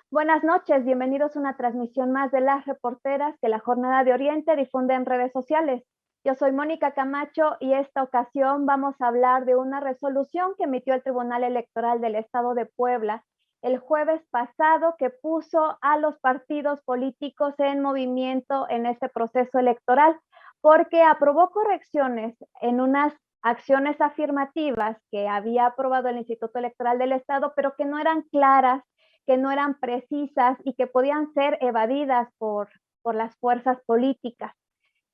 Buenas noches, bienvenidos a una transmisión más de Las Reporteras que la Jornada de Oriente difunde en redes sociales. Yo soy Mónica Camacho y esta ocasión vamos a hablar de una resolución que emitió el Tribunal Electoral del Estado de Puebla el jueves pasado que puso a los partidos políticos en movimiento en este proceso electoral porque aprobó correcciones en unas acciones afirmativas que había aprobado el Instituto Electoral del Estado, pero que no eran claras, que no eran precisas y que podían ser evadidas por las fuerzas políticas.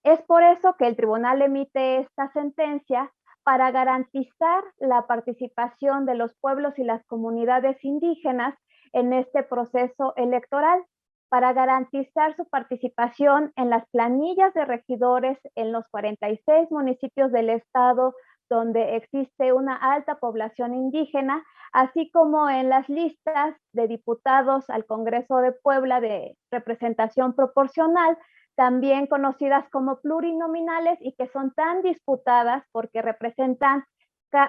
Es por eso que el tribunal emite esta sentencia para garantizar la participación de los pueblos y las comunidades indígenas en este proceso electoral, para garantizar su participación en las planillas de regidores en los 46 municipios del estado donde existe una alta población indígena, así como en las listas de diputados al Congreso de Puebla de representación proporcional, también conocidas como plurinominales y que son tan disputadas porque representan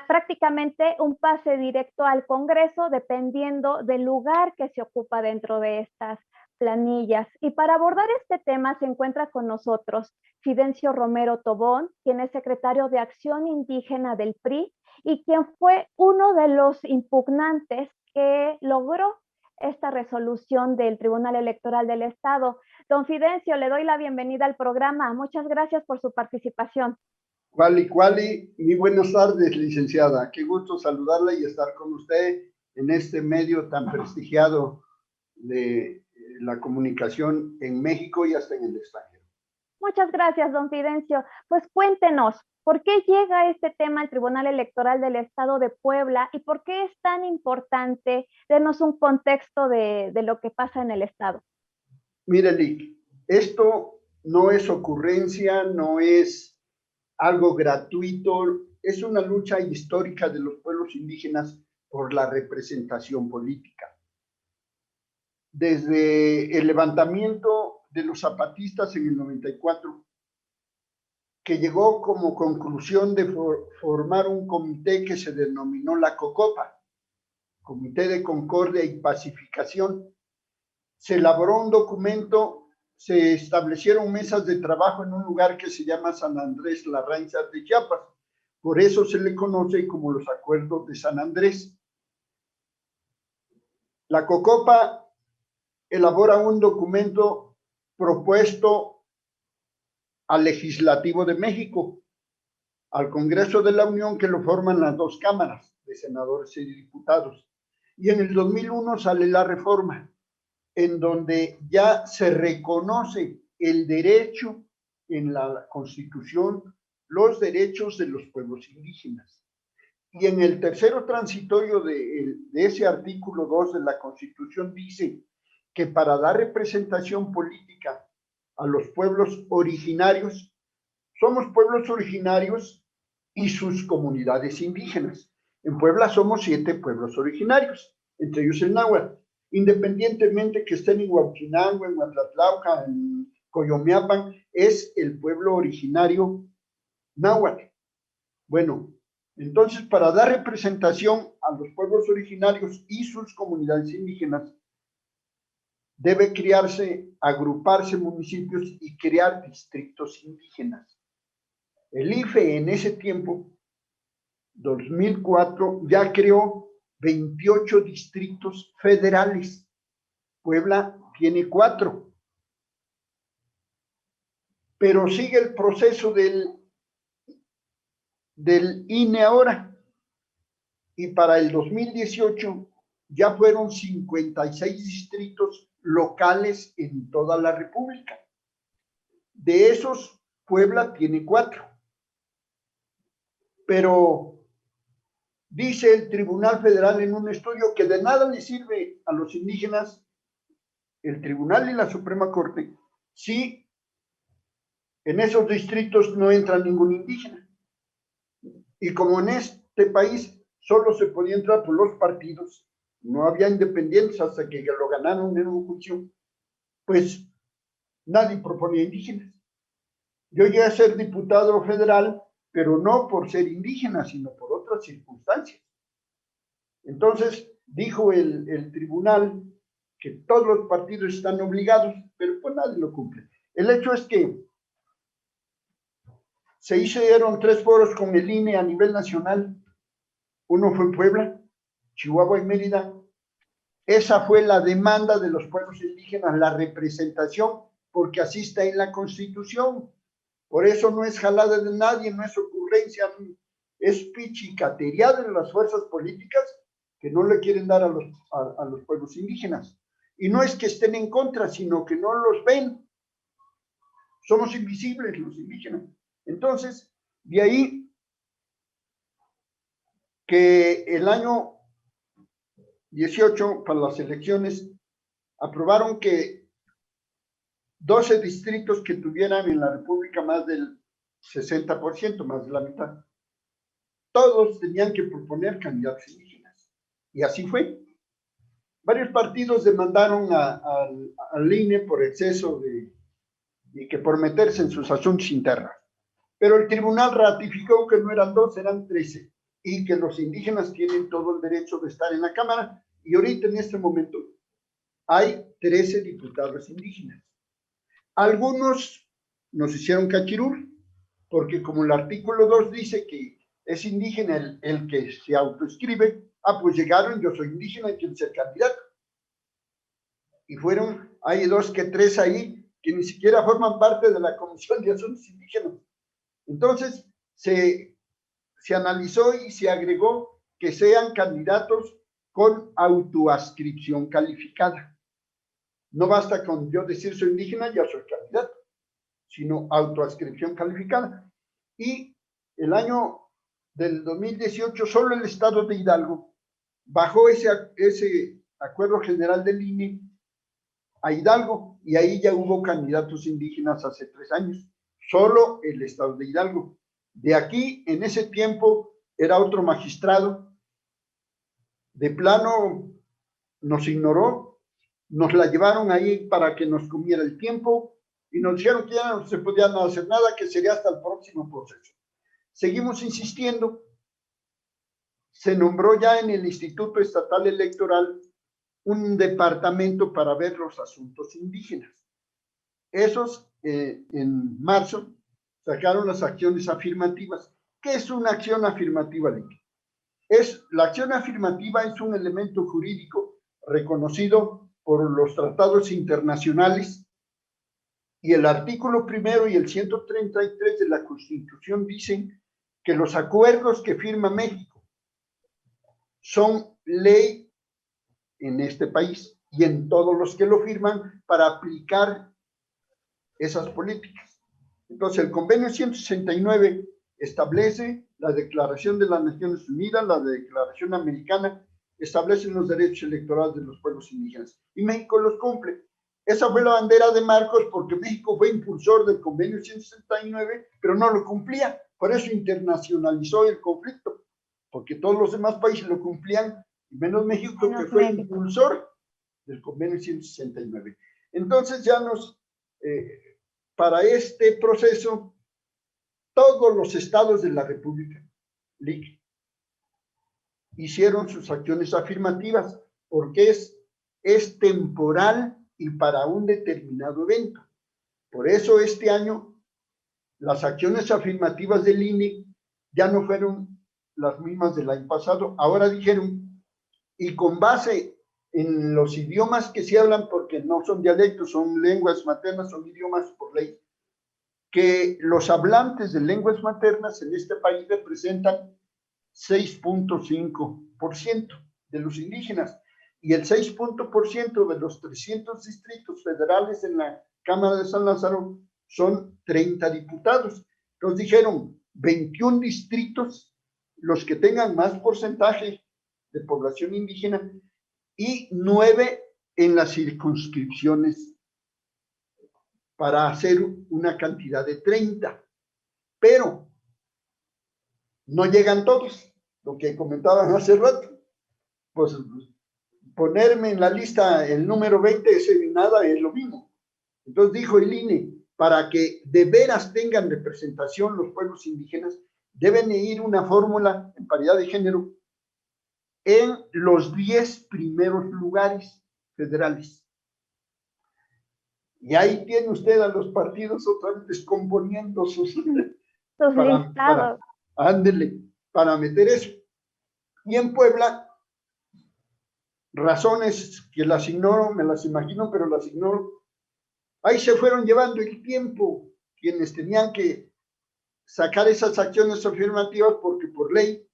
prácticamente un pase directo al Congreso dependiendo del lugar que se ocupa dentro de estas planillas. Y para abordar este tema se encuentra con nosotros Fidencio Romero Tobón, quien es secretario de Acción Indígena del PRI y quien fue uno de los impugnantes que logró esta resolución del Tribunal Electoral del Estado. Don Fidencio, le doy la bienvenida al programa. Muchas gracias por su participación. Cuali, muy buenas tardes, licenciada. Qué gusto saludarla y estar con usted en este medio tan prestigiado de la comunicación en México y hasta en el extranjero. Muchas gracias, don Fidencio. Pues cuéntenos, ¿por qué llega este tema al Tribunal Electoral del Estado de Puebla y por qué es tan importante? Denos un contexto de lo que pasa en el Estado. Mire, Lick, esto no es ocurrencia, no es algo gratuito, es una lucha histórica de los pueblos indígenas por la representación política. Desde el levantamiento de los zapatistas en el 94, que llegó como conclusión de formar un comité que se denominó la COCOPA, Comité de Concordia y Pacificación. Se elaboró un documento, se establecieron mesas de trabajo en un lugar que se llama San Andrés Larrainzas de Chiapas. Por eso se le conoce como los Acuerdos de San Andrés. La COCOPA elabora un documento propuesto al Legislativo de México, al Congreso de la Unión, que lo forman las dos cámaras de senadores y diputados. Y en el 2001 sale la reforma, en donde ya se reconoce el derecho en la Constitución, los derechos de los pueblos indígenas. Y en el tercero transitorio de ese artículo 2 de la Constitución dice que para dar representación política a los pueblos originarios, somos pueblos originarios y sus comunidades indígenas. En Puebla somos 7 pueblos originarios, entre ellos el náhuatl, independientemente que estén en Huauchinango, en Huatlatlauca, en Coyomeapan, es el pueblo originario náhuatl. Bueno, entonces para dar representación a los pueblos originarios y sus comunidades indígenas, debe crearse, agruparse municipios y crear distritos indígenas. El IFE en ese tiempo, 2004, ya creó 28 distritos federales. Puebla tiene 4. Pero sigue el proceso del INE ahora. Y para el 2018 ya fueron 56 distritos locales en toda la República. De esos, Puebla tiene 4. Pero dice el Tribunal Federal en un estudio que de nada le sirve a los indígenas, el Tribunal y la Suprema Corte, si en esos distritos no entra ningún indígena. Y como en este país solo se podía entrar por los partidos, no había independientes hasta que lo ganaron en un juicio, pues nadie proponía indígenas. Yo llegué a ser diputado federal, pero no por ser indígena, sino por otras circunstancias. Entonces, dijo el tribunal que todos los partidos están obligados, pero pues nadie lo cumple. El hecho es que se hicieron 3 foros con el INE a nivel nacional. Uno fue en Puebla, Chihuahua y Mérida. Esa fue la demanda de los pueblos indígenas, la representación, porque así está en la Constitución. Por eso no es jalada de nadie, no es ocurrencia, es pichicatería de las fuerzas políticas que no le quieren dar a los pueblos indígenas. Y no es que estén en contra, sino que no los ven. Somos invisibles los indígenas. Entonces, de ahí que el año 18, para las elecciones, aprobaron que 12 distritos que tuvieran en la República más del 60%, más de la mitad, todos tenían que proponer candidatos indígenas. Y así fue. Varios partidos demandaron al INE por exceso y que por meterse en sus asuntos internos. Pero el tribunal ratificó que no eran 12, eran 13, y que los indígenas tienen todo el derecho de estar en la Cámara, y ahorita en este momento hay 13 diputados indígenas. Algunos nos hicieron cachirul, porque como el artículo 2 dice que es indígena el que se autoescribe, pues llegaron, yo soy indígena y quiero ser candidato. Y fueron, hay 2 que 3 ahí que ni siquiera forman parte de la Comisión de Asuntos Indígenas. Entonces, se analizó y se agregó que sean candidatos con autoascripción calificada. No basta con yo decir soy indígena, ya soy candidato, sino autoascripción calificada. Y el año del 2018, solo el estado de Hidalgo bajó ese acuerdo general del INE a Hidalgo, y ahí ya hubo candidatos indígenas hace 3 años, solo el estado de Hidalgo. De aquí, en ese tiempo, era otro magistrado, de plano nos ignoró, nos la llevaron ahí para que nos comiera el tiempo, y nos dijeron que ya no se podía hacer nada, que sería hasta el próximo proceso. Seguimos insistiendo, se nombró ya en el Instituto Estatal Electoral un departamento para ver los asuntos indígenas. Esos, en marzo, sacaron las acciones afirmativas. ¿Qué es una acción afirmativa, Lick? La acción afirmativa es un elemento jurídico reconocido por los tratados internacionales, y el artículo 1 y el 133 de la Constitución dicen que los acuerdos que firma México son ley en este país y en todos los que lo firman para aplicar esas políticas. Entonces, el convenio 169 establece la Declaración de las Naciones Unidas, la Declaración Americana, establecen los derechos electorales de los pueblos indígenas, y México los cumple. Esa fue la bandera de Marcos, porque México fue impulsor del convenio 169, pero no lo cumplía. Por eso internacionalizó el conflicto, porque todos los demás países lo cumplían, y menos México, que fue impulsor del convenio 169. Entonces ya para este proceso, todos los estados de la República hicieron sus acciones afirmativas, porque es temporal y para un determinado evento. Por eso este año las acciones afirmativas del INE ya no fueron las mismas del año pasado. Ahora dijeron, y con base en los idiomas que se hablan, porque no son dialectos, son lenguas maternas, son idiomas por ley, que los hablantes de lenguas maternas en este país representan 6.5% de los indígenas, y el 6% de los 300 distritos federales en la Cámara de San Lázaro son 30 diputados. Entonces dijeron 21 distritos los que tengan más porcentaje de población indígena, y 9 en las circunscripciones, para hacer una cantidad de 30. Pero no llegan todos, lo que comentaban hace rato. Pues ponerme en la lista el número 20 nada es lo mismo. Entonces dijo el INE, para que de veras tengan representación los pueblos indígenas, deben ir una fórmula en paridad de género en los 10 primeros lugares. federales. Y ahí tiene usted a los partidos otra vez descomponiendo sus listados. Ándele, para meter eso. Y en Puebla, razones que las ignoro, me las imagino, pero las ignoro. Ahí se fueron llevando el tiempo quienes tenían que sacar esas acciones afirmativas, porque por ley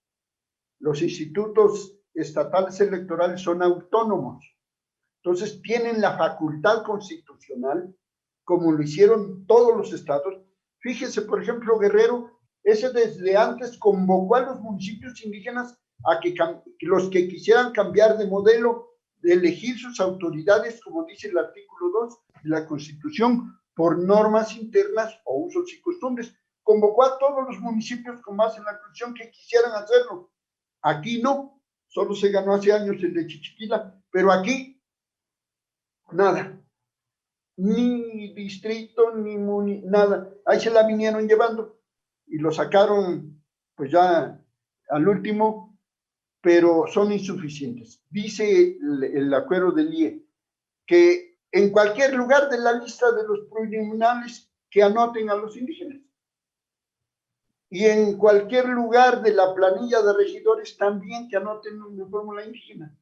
los institutos estatales electorales son autónomos. Entonces tienen la facultad constitucional, como lo hicieron todos los estados. Fíjese, por ejemplo, Guerrero, ese desde antes convocó a los municipios indígenas a que los que quisieran cambiar de modelo, de elegir sus autoridades, como dice el artículo 2 de la Constitución, por normas internas o usos y costumbres. Convocó a todos los municipios con base en la Constitución que quisieran hacerlo. Aquí no, solo se ganó hace años el de Chichiquila, pero aquí nada, ni distrito, ni nada. Ahí se la vinieron llevando y lo sacaron pues ya al último, pero son insuficientes. Dice el acuerdo del IE que en cualquier lugar de la lista de los plurinominales que anoten a los indígenas. Y en cualquier lugar de la planilla de regidores también que anoten una fórmula indígena.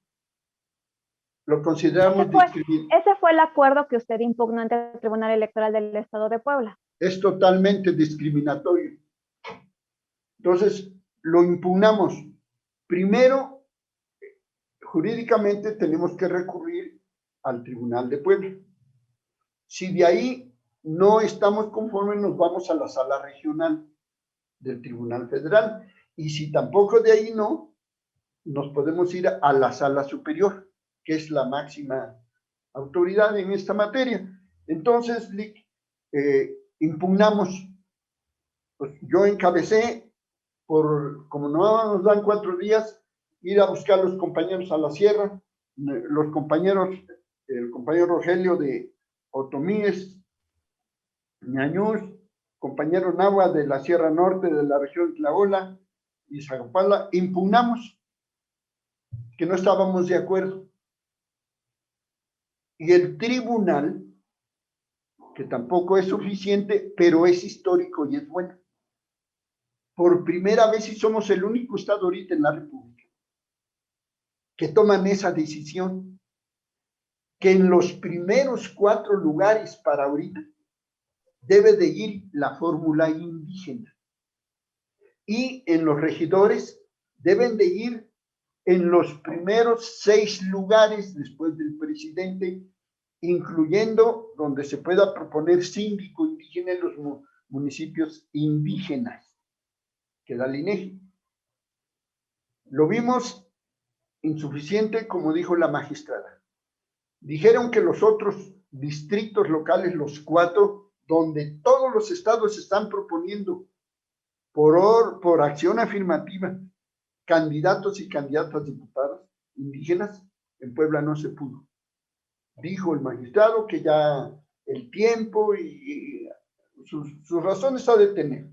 Lo consideramos discriminatorio. Ese fue el acuerdo que usted impugnó ante el Tribunal Electoral del Estado de Puebla. Es totalmente discriminatorio. Entonces, lo impugnamos. Primero, jurídicamente tenemos que recurrir al Tribunal de Puebla. Si de ahí no estamos conformes, nos vamos a la sala regional del Tribunal Federal. Y si tampoco de ahí no, nos podemos ir a la sala superior, que es la máxima autoridad en esta materia. Entonces, impugnamos. Pues yo encabecé, como no nos dan 4 días, ir a buscar a los compañeros a la sierra, los compañeros, el compañero Rogelio de Otomíes, Ñañús, compañero Nahua de la Sierra Norte de la región de Tlaola y Zagopala, impugnamos que no estábamos de acuerdo. Y el tribunal, que tampoco es suficiente, pero es histórico y es bueno. Por primera vez, y somos el único estado ahorita en la República que toman esa decisión, que en los primeros 4 lugares para ahorita debe de ir la fórmula indígena. Y en los regidores deben de ir en los primeros 6 lugares después del presidente, incluyendo donde se pueda proponer síndico indígena en los municipios indígenas, que da el INEGI. Lo vimos insuficiente, como dijo la magistrada. Dijeron que los otros distritos locales, los 4, donde todos los estados están proponiendo por acción afirmativa candidatos y candidatas diputadas indígenas, en Puebla no se pudo. Dijo el magistrado que ya el tiempo y sus razones ha de tener.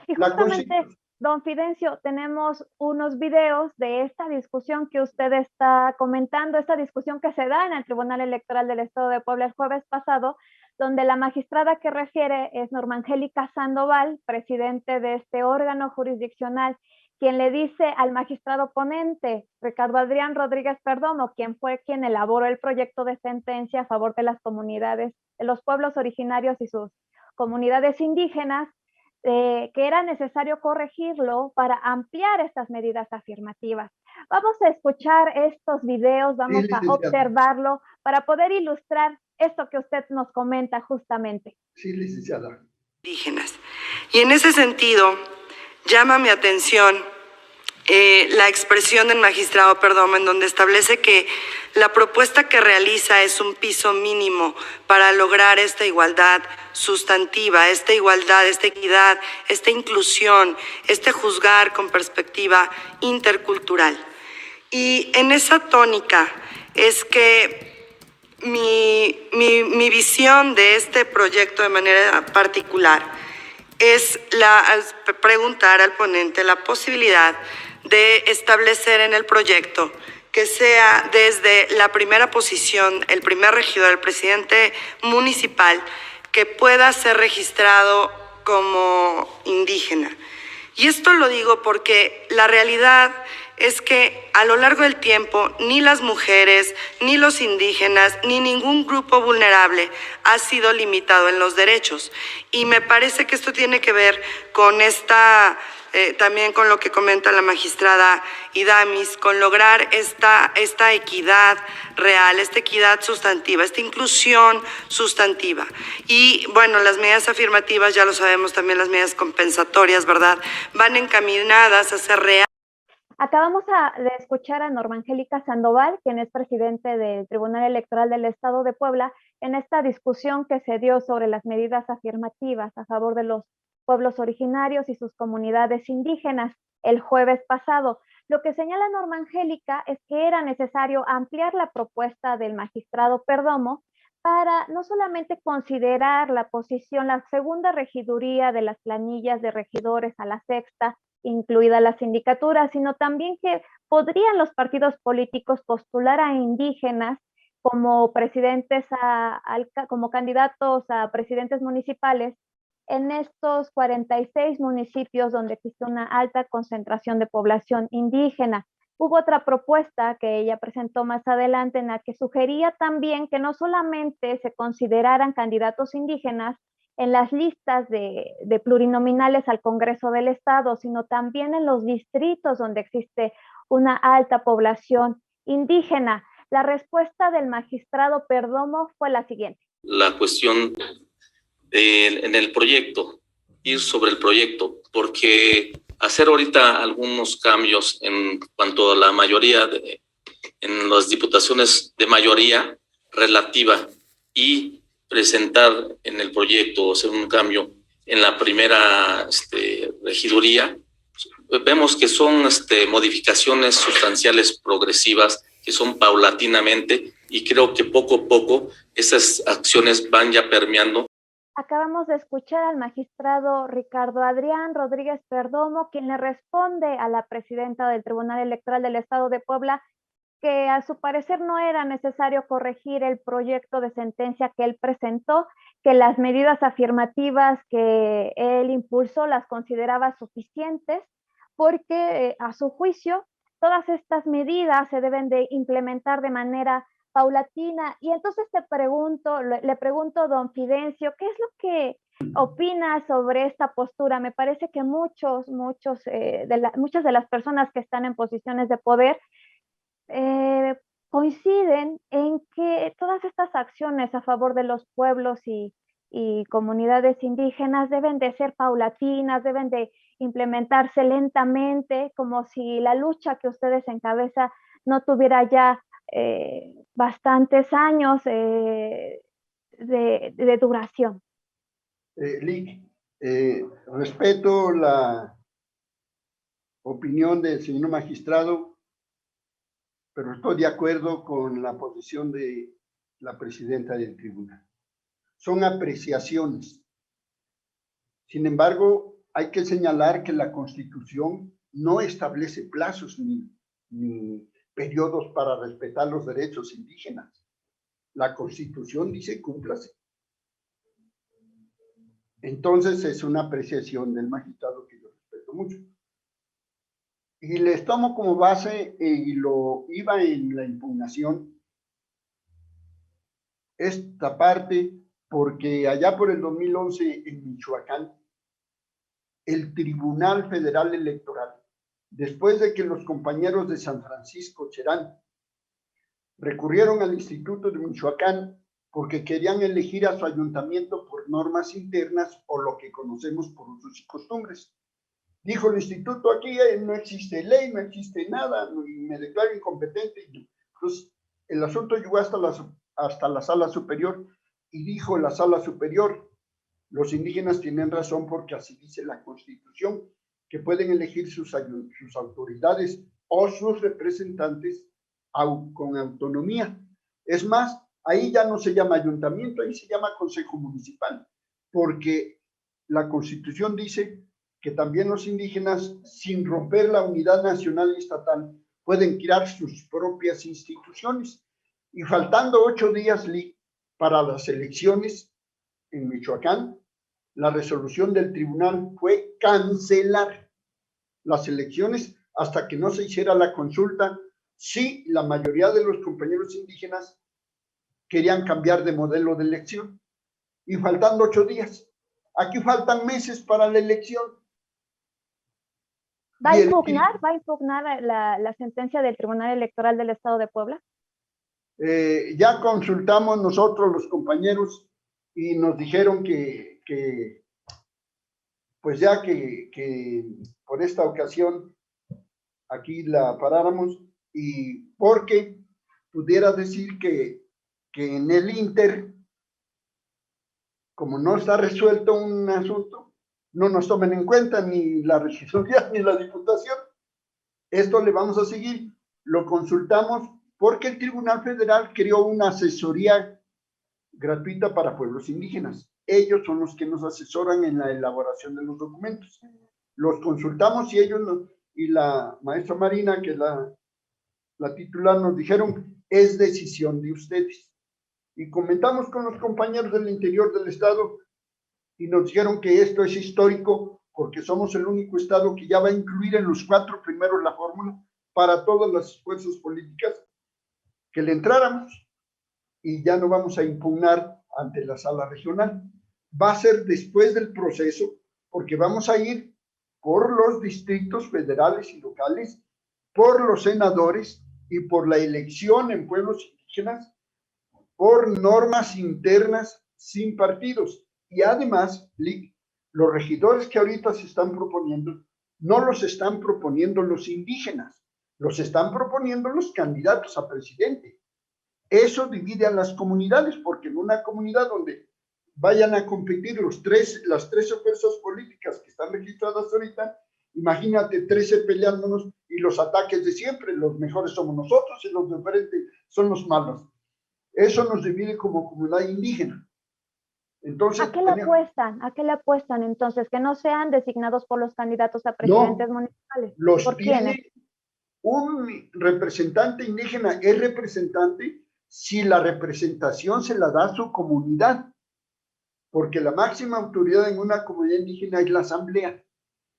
Y justamente, don Fidencio, tenemos unos videos de esta discusión que usted está comentando, esta discusión que se da en el Tribunal Electoral del Estado de Puebla el jueves pasado, donde la magistrada que refiere es Norma Angélica Sandoval, presidente de este órgano jurisdiccional, quien le dice al magistrado ponente, Ricardo Adrián Rodríguez Perdomo, quien fue quien elaboró el proyecto de sentencia a favor de las comunidades, de los pueblos originarios y sus comunidades indígenas, que era necesario corregirlo para ampliar estas medidas afirmativas. Vamos a escuchar estos videos, vamos a observarlo para poder ilustrar esto que usted nos comenta justamente. Sí, licenciada. Indígenas. Y en ese sentido, llama mi atención la expresión del magistrado Perdomo, en donde establece que la propuesta que realiza es un piso mínimo para lograr esta igualdad sustantiva, esta igualdad, esta equidad, esta inclusión, este juzgar con perspectiva intercultural. Y en esa tónica es que mi visión de este proyecto de manera particular es preguntar al ponente la posibilidad de establecer en el proyecto que sea desde la primera posición, el primer regidor, el presidente municipal, que pueda ser registrado como indígena. Y esto lo digo porque la realidad es que a lo largo del tiempo ni las mujeres, ni los indígenas, ni ningún grupo vulnerable ha sido limitado en los derechos. Y me parece que esto tiene que ver con también con lo que comenta la magistrada Idamis, con lograr esta equidad real, esta equidad sustantiva, esta inclusión sustantiva. Y bueno, las medidas afirmativas, ya lo sabemos, también las medidas compensatorias, ¿verdad?, van encaminadas a ser reales. Acabamos de escuchar a Norma Angélica Sandoval, quien es presidente del Tribunal Electoral del Estado de Puebla, en esta discusión que se dio sobre las medidas afirmativas a favor de los pueblos originarios y sus comunidades indígenas el jueves pasado. Lo que señala Norma Angélica es que era necesario ampliar la propuesta del magistrado Perdomo para no solamente considerar la posición, la segunda regiduría de las planillas de regidores a la sexta, incluida la sindicatura, sino también que podrían los partidos políticos postular a indígenas como como candidatos a presidentes municipales en estos 46 municipios donde existe una alta concentración de población indígena. Hubo otra propuesta que ella presentó más adelante en la que sugería también que no solamente se consideraran candidatos indígenas en las listas de plurinominales al Congreso del Estado, sino también en los distritos donde existe una alta población indígena. La respuesta del magistrado Perdomo fue la siguiente. La cuestión en el proyecto, ir sobre el proyecto, porque hacer ahorita algunos cambios en cuanto a la mayoría, en las diputaciones de mayoría relativa y presentar en el proyecto, hacer un cambio en la primera regiduría, vemos que son modificaciones sustanciales progresivas que son paulatinamente y creo que poco a poco esas acciones van ya permeando. Acabamos de escuchar al magistrado Ricardo Adrián Rodríguez Perdomo, quien le responde a la presidenta del Tribunal Electoral del Estado de Puebla que a su parecer no era necesario corregir el proyecto de sentencia que él presentó, que las medidas afirmativas que él impulsó las consideraba suficientes, porque a su juicio todas estas medidas se deben de implementar de manera paulatina. Y entonces le pregunto, don Fidencio, ¿qué es lo que opina sobre esta postura? Me parece que muchas de las personas que están en posiciones de poder coinciden en que todas estas acciones a favor de los pueblos y comunidades indígenas deben de ser paulatinas, deben de implementarse lentamente, como si la lucha que ustedes encabezan no tuviera ya bastantes años de duración. Lick, respeto la opinión del señor magistrado, pero estoy de acuerdo con la posición de la presidenta del tribunal. Son apreciaciones. Sin embargo, hay que señalar que la Constitución no establece plazos ni periodos para respetar los derechos indígenas. La Constitución dice cúmplase. Entonces es una apreciación del magistrado que yo respeto mucho. Y les tomo como base, y lo iba en la impugnación, esta parte, porque allá por el 2011 en Michoacán, el Tribunal Federal Electoral, después de que los compañeros de San Francisco Cherán recurrieron al Instituto de Michoacán porque querían elegir a su ayuntamiento por normas internas o lo que conocemos por usos y costumbres. Dijo el instituto, aquí no existe ley, no existe nada, y me declaro incompetente. Entonces, el asunto llegó hasta la sala superior, y dijo la sala superior, los indígenas tienen razón porque así dice la Constitución, que pueden elegir sus autoridades o sus representantes con autonomía. Es más, ahí ya no se llama ayuntamiento, ahí se llama consejo municipal, porque la Constitución dice que también los indígenas, sin romper la unidad nacional y estatal, pueden crear sus propias instituciones. Y faltando 8 días para las elecciones en Michoacán, la resolución del tribunal fue cancelar las elecciones hasta que no se hiciera la consulta si la mayoría de los compañeros indígenas querían cambiar de modelo de elección. Y faltando 8 días. Aquí faltan meses para la elección. ¿Va a impugnar la sentencia del Tribunal Electoral del Estado de Puebla? Ya consultamos nosotros los compañeros y nos dijeron que pues ya que por esta ocasión aquí la paráramos, y porque pudiera decir que en el Inter, como no está resuelto un asunto, no nos tomen en cuenta ni la regiduría ni la diputación. Esto le vamos a seguir, lo consultamos porque el Tribunal Federal creó una asesoría gratuita para pueblos indígenas. Ellos son los que nos asesoran en la elaboración de los documentos. Los consultamos y ellos y la maestra Marina, que es la titular, nos dijeron, es decisión de ustedes. Y comentamos con los compañeros del interior del estado y nos dijeron que esto es histórico porque somos el único estado que ya va a incluir en los 4 primeros la fórmula para todas las fuerzas políticas que le entráramos, y ya no vamos a impugnar ante la sala regional. Va a ser después del proceso, porque vamos a ir por los distritos federales y locales, por los senadores y por la elección en pueblos indígenas, por normas internas sin partidos. Y además, los regidores que ahorita se están proponiendo, no los están proponiendo los indígenas, los están proponiendo los candidatos a presidente. Eso divide a las comunidades, porque en una comunidad donde vayan a competir las 13 fuerzas políticas que están registradas ahorita, imagínate 13 peleándonos y los ataques de siempre, los mejores somos nosotros y los de frente son los malos. Eso nos divide como comunidad indígena. Entonces, ¿A qué le apuestan? ¿A qué le apuestan entonces? Que no sean designados por los candidatos a presidentes municipales. ¿Por quiénes? Un representante indígena es representante si la representación se la da a su comunidad, porque la máxima autoridad en una comunidad indígena es la asamblea.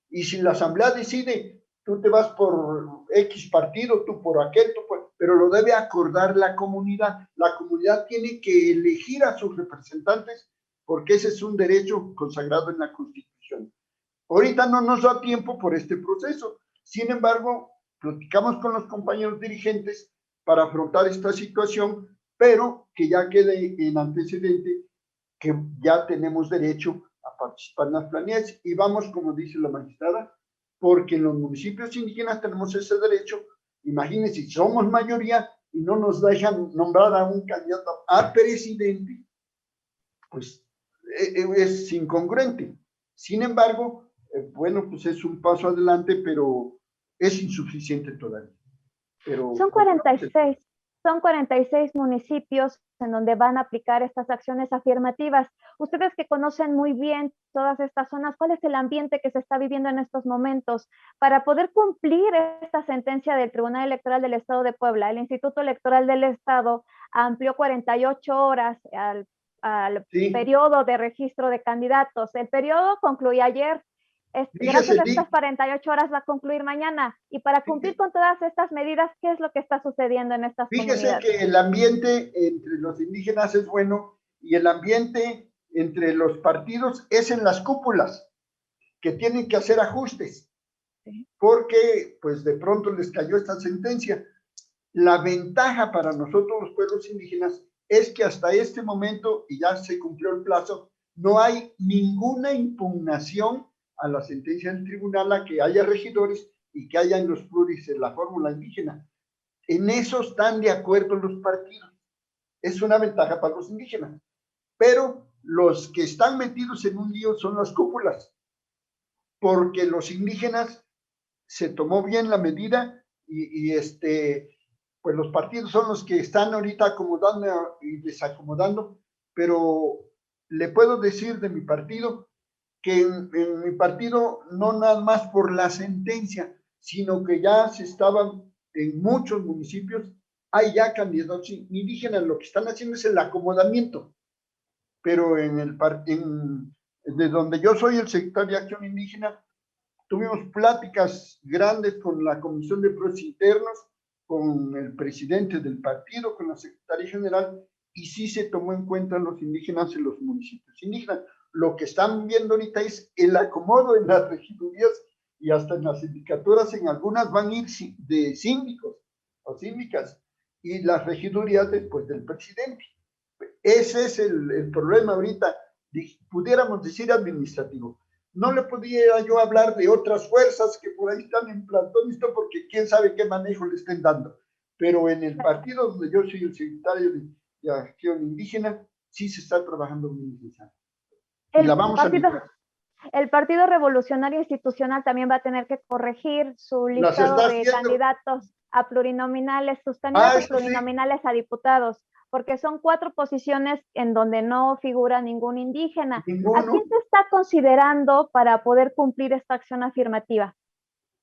Y si la asamblea decide, tú te vas por X partido, tú por aquel, pero lo debe acordar la comunidad. La comunidad tiene que elegir a sus representantes porque ese es un derecho consagrado en la Constitución. Ahorita no nos da tiempo por este proceso. Sin embargo, platicamos con los compañeros dirigentes para afrontar esta situación, pero que ya quede en antecedente que ya tenemos derecho a participar en las planeaciones y vamos, como dice la magistrada, porque en los municipios indígenas tenemos ese derecho. Imagínense, si somos mayoría y no nos dejan nombrar a un candidato a presidente, pues es incongruente. Sin embargo, bueno, pues es un paso adelante, pero es insuficiente todavía. Pero son 46 municipios en donde van a aplicar estas acciones afirmativas. Ustedes que conocen muy bien todas estas zonas, ¿cuál es el ambiente que se está viviendo en estos momentos? Para poder cumplir esta sentencia del Tribunal Electoral del Estado de Puebla, el Instituto Electoral del Estado amplió 48 horas al periodo de registro de candidatos. El periodo concluye ayer. Gracias a estas 48 horas va a concluir mañana. Y para cumplir con todas estas medidas, ¿qué es lo que está sucediendo en estas comunidades? Fíjese que el ambiente entre los indígenas es bueno y el ambiente entre los partidos es en las cúpulas, que tienen que hacer ajustes, porque pues de pronto les cayó esta sentencia. La ventaja para nosotros los pueblos indígenas es que hasta este momento, y ya se cumplió el plazo, no hay ninguna impugnación a la sentencia del tribunal a que haya regidores y que haya en los pluris en la fórmula indígena. En eso están de acuerdo los partidos. Es una ventaja para los indígenas. Pero los que están metidos en un lío son las cúpulas, porque los indígenas se tomó bien la medida y pues los partidos son los que están ahorita acomodando y desacomodando, pero le puedo decir de mi partido que en mi partido no nada más por la sentencia, sino que ya se estaban en muchos municipios hay ya candidatos indígenas, lo que están haciendo es el acomodamiento, pero de donde yo soy el secretario de Acción Indígena, tuvimos pláticas grandes con la Comisión de Procesos Internos, con el presidente del partido, con la secretaria general, y sí se tomó en cuenta a los indígenas en los municipios indígenas. Lo que están viendo ahorita es el acomodo en las regidurías y hasta en las sindicaturas, en algunas van a ir de síndicos o síndicas, y las regidurías después del presidente. Ese es el problema ahorita, pudiéramos decir administrativo. No le podía yo hablar de otras fuerzas que por ahí están en plantón, esto porque quién sabe qué manejo le estén dando. Pero en el partido donde yo soy el secretario de Acción Indígena, sí se está trabajando muy necesario. Y la vamos a mejorar. El Partido Revolucionario Institucional también va a tener que corregir su listado de candidatos a plurinominales, sus candidatos plurinominales a diputados, porque son 4 posiciones en donde no figura ningún indígena. Ninguno. ¿A quién se está considerando para poder cumplir esta acción afirmativa?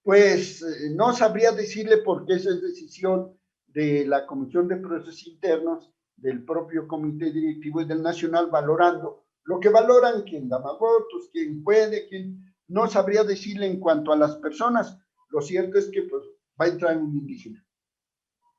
Pues no sabría decirle porque esa es decisión de la Comisión de Procesos Internos, del propio Comité Directivo y del Nacional, valorando lo que valoran, quién da más votos, quién puede, quién... No sabría decirle en cuanto a las personas. Lo cierto es que pues, va a entrar un indígena.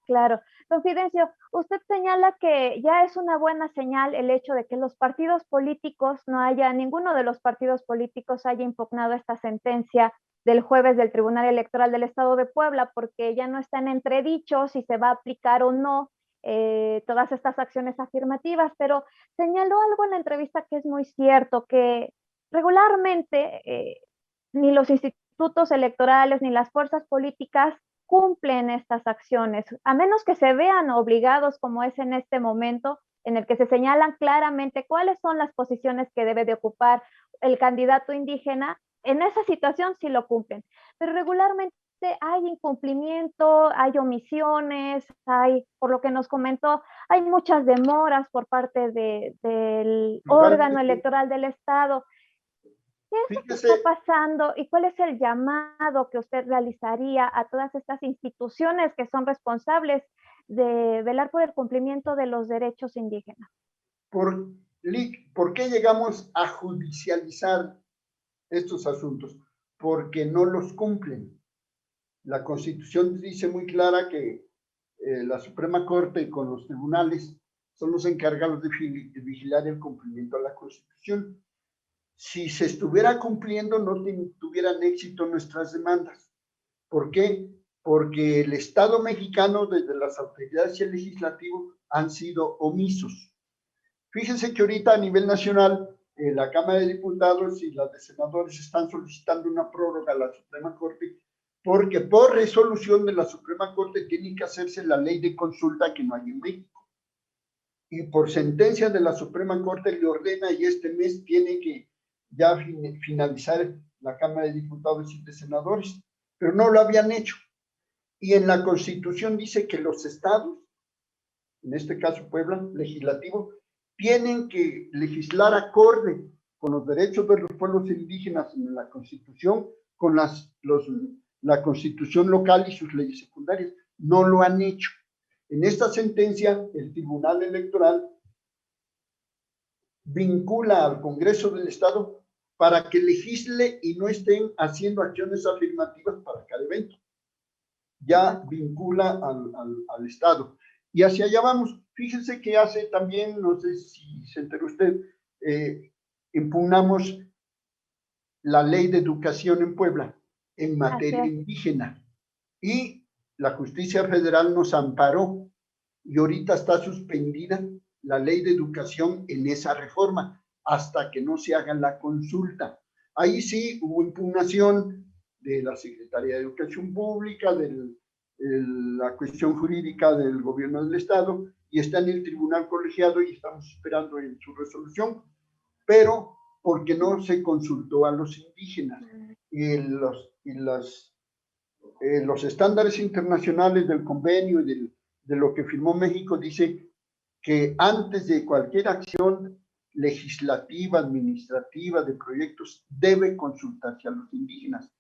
Claro. Don Fidencio, usted señala que ya es una buena señal el hecho de que los partidos políticos ninguno de los partidos políticos haya impugnado esta sentencia del jueves del Tribunal Electoral del Estado de Puebla, porque ya no está en entredicho si se va a aplicar o no todas estas acciones afirmativas, pero señaló algo en la entrevista que es muy cierto, que regularmente ni los institutos electorales ni las fuerzas políticas cumplen estas acciones, a menos que se vean obligados, como es en este momento, en el que se señalan claramente cuáles son las posiciones que debe de ocupar el candidato indígena. En esa situación sí lo cumplen, pero regularmente hay incumplimiento, hay omisiones, por lo que nos comentó, hay muchas demoras por parte del órgano electoral del Estado. ¿Qué es lo que está pasando y cuál es el llamado que usted realizaría a todas estas instituciones que son responsables de velar por el cumplimiento de los derechos indígenas? ¿Por qué llegamos a judicializar estos asuntos? Porque no los cumplen. La Constitución dice muy clara que la Suprema Corte con los tribunales son los encargados de vigilar el cumplimiento de la Constitución. Si se estuviera cumpliendo, no tuvieran éxito nuestras demandas. ¿Por qué? Porque el Estado mexicano, desde las autoridades y el legislativo, han sido omisos. Fíjense que ahorita a nivel nacional, la Cámara de Diputados y la de Senadores están solicitando una prórroga a la Suprema Corte, porque por resolución de la Suprema Corte tiene que hacerse la ley de consulta que no hay en México. Y por sentencia de la Suprema Corte le ordena, y este mes tiene que ya finalizar la Cámara de Diputados y de Senadores, pero no lo habían hecho. Y en la Constitución dice que los estados, en este caso Puebla, legislativo, tienen que legislar acorde con los derechos de los pueblos indígenas en la Constitución, con la Constitución local y sus leyes secundarias. No lo han hecho. En esta sentencia, el Tribunal Electoral vincula al Congreso del Estado para que legisle y no estén haciendo acciones afirmativas para cada evento. Ya vincula al Estado. Y hacia allá vamos. Fíjense que hace también, no sé si se enteró usted, impugnamos la ley de educación en Puebla en materia indígena. Y la justicia federal nos amparó y ahorita está suspendida la ley de educación en esa reforma hasta que no se haga la consulta. Ahí sí hubo impugnación de la Secretaría de Educación Pública, de la cuestión jurídica del gobierno del Estado, y está en el tribunal colegiado y estamos esperando en su resolución, pero porque no se consultó a los indígenas. Y los estándares internacionales del convenio y de lo que firmó México dice que antes de cualquier acción legislativa, administrativa, de proyectos, debe consultarse a los indígenas.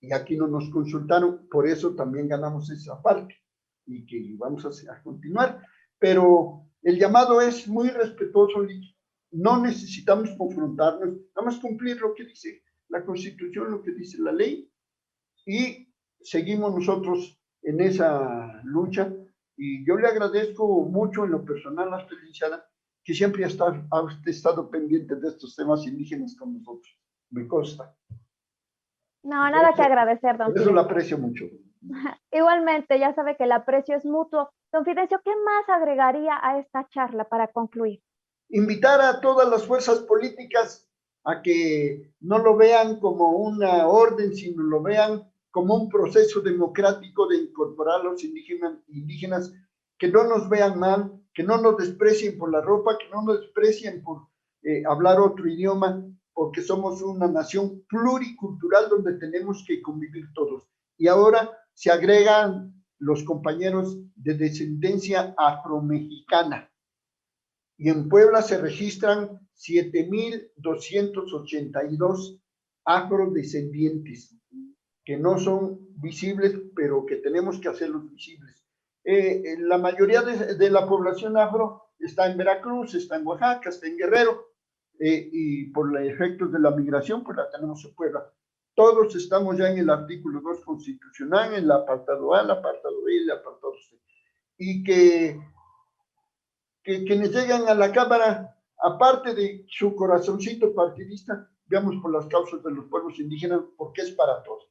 y aquí no nos consultaron, por eso también ganamos esa parte y que vamos a continuar. Pero el llamado es muy respetuoso, no necesitamos confrontarnos, nada más cumplir lo que dice la Constitución, lo que dice la ley, y seguimos nosotros en esa lucha. Y yo le agradezco mucho en lo personal a usted, licenciada, que siempre ha estado pendiente de estos temas indígenas con nosotros. Me consta. No, nada que agradecer, don Por eso Fidencio. lo aprecio mucho. Igualmente, ya sabe que el aprecio es mutuo. Don Fidencio, ¿qué más agregaría a esta charla para concluir? Invitar a todas las fuerzas políticas a que no lo vean como una orden, sino lo vean como un proceso democrático de incorporar a los indígenas, que no nos vean mal, que no nos desprecien por la ropa, que no nos desprecien por hablar otro idioma, porque somos una nación pluricultural donde tenemos que convivir todos. Y ahora se agregan los compañeros de descendencia afromexicana. Y en Puebla se registran 7,282 afrodescendientes que no son visibles, pero que tenemos que hacerlos visibles. La mayoría de la población afro está en Veracruz, está en Oaxaca, está en Guerrero, y por los efectos de la migración, pues la tenemos en Puebla. Todos estamos ya en el artículo 2 constitucional, en el apartado A, el apartado B y el apartado C. Y que quienes llegan a la Cámara, aparte de su corazoncito partidista, veamos por las causas de los pueblos indígenas, porque es para todos.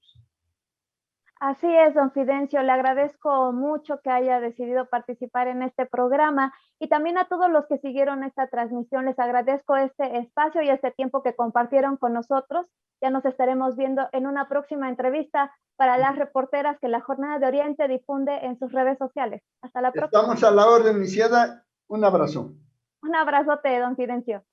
Así es, don Fidencio, le agradezco mucho que haya decidido participar en este programa y también a todos los que siguieron esta transmisión, les agradezco este espacio y este tiempo que compartieron con nosotros. Ya nos estaremos viendo en una próxima entrevista para las reporteras que la Jornada de Oriente difunde en sus redes sociales. Hasta la próxima. Estamos a la orden, licenciada. Un abrazo. Un abrazote, don Fidencio.